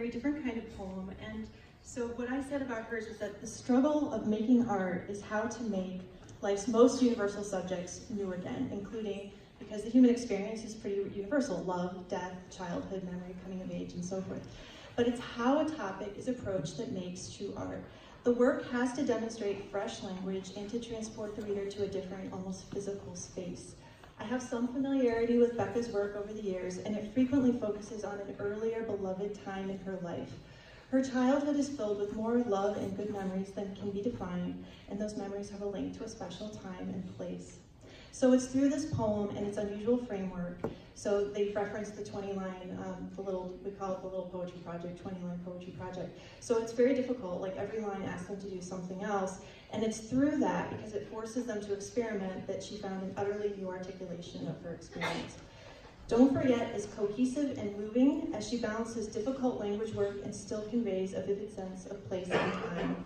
very different kind of poem. And so what I said about hers was that the struggle of making art is how to make life's most universal subjects new again, including, because the human experience is pretty universal: love, death, childhood, memory, coming of age, and so forth. But it's how a topic is approached that makes true art. The work has to demonstrate fresh language and to transport the reader to a different, almost physical space. I have some familiarity with Becca's work over the years, and it frequently focuses on an earlier beloved time in her life. Her childhood is filled with more love and good memories than can be defined, and those memories have a link to a special time and place. So it's through this poem and its unusual framework. So they've referenced the 20-line, we call it the little poetry project, 20-line poetry project. So it's very difficult, like every line asks them to do something else. And it's through that, because it forces them to experiment, that she found an utterly new articulation of her experience. Don't Forget is cohesive and moving as she balances difficult language work and still conveys a vivid sense of place and time.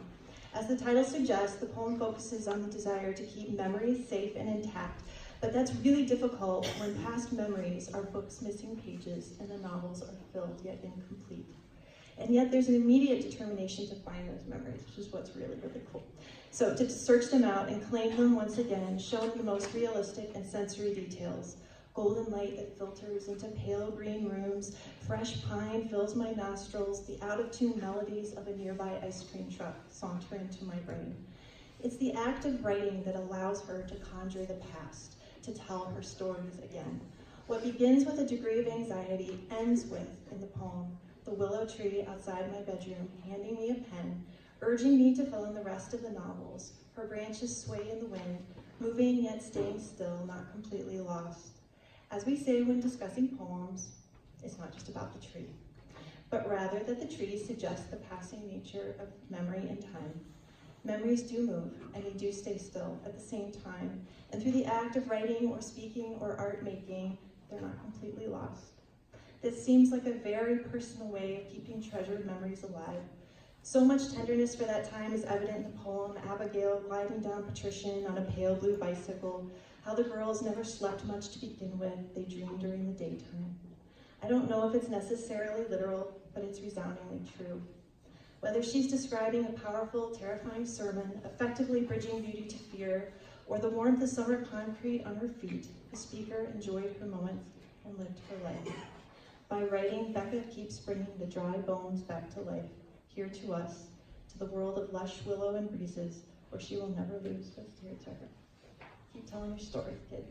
As the title suggests, the poem focuses on the desire to keep memories safe and intact, but that's really difficult when past memories are books missing pages and the novels are filled yet incomplete. And yet there's an immediate determination to find those memories, which is what's really, really cool. So to search them out and claim them once again, showing the most realistic and sensory details. Golden light that filters into pale green rooms, fresh pine fills my nostrils, the out-of-tune melodies of a nearby ice cream truck saunter into my brain. It's the act of writing that allows her to conjure the past, to tell her stories again. What begins with a degree of anxiety ends with, in the poem, the willow tree outside my bedroom handing me a pen, urging me to fill in the rest of the novels. Her branches sway in the wind, moving yet staying still, not completely lost. As we say when discussing poems, it's not just about the tree, but rather that the trees suggest the passing nature of memory and time. Memories do move, and they do stay still at the same time, and through the act of writing or speaking or art making, they're not completely lost. This seems like a very personal way of keeping treasured memories alive. So much tenderness for that time is evident in the poem, Abigail gliding down Patrician on a pale blue bicycle, how the girls never slept much to begin with, they dreamed during the daytime. I don't know if it's necessarily literal, but it's resoundingly true. Whether she's describing a powerful, terrifying sermon, effectively bridging beauty to fear, or the warmth of summer concrete on her feet, the speaker enjoyed her moments and lived her life. By writing, Becca keeps bringing the dry bones back to life, here to us, to the world of lush willow and breezes, where she will never lose what's dear to her. Keep telling your story, kid.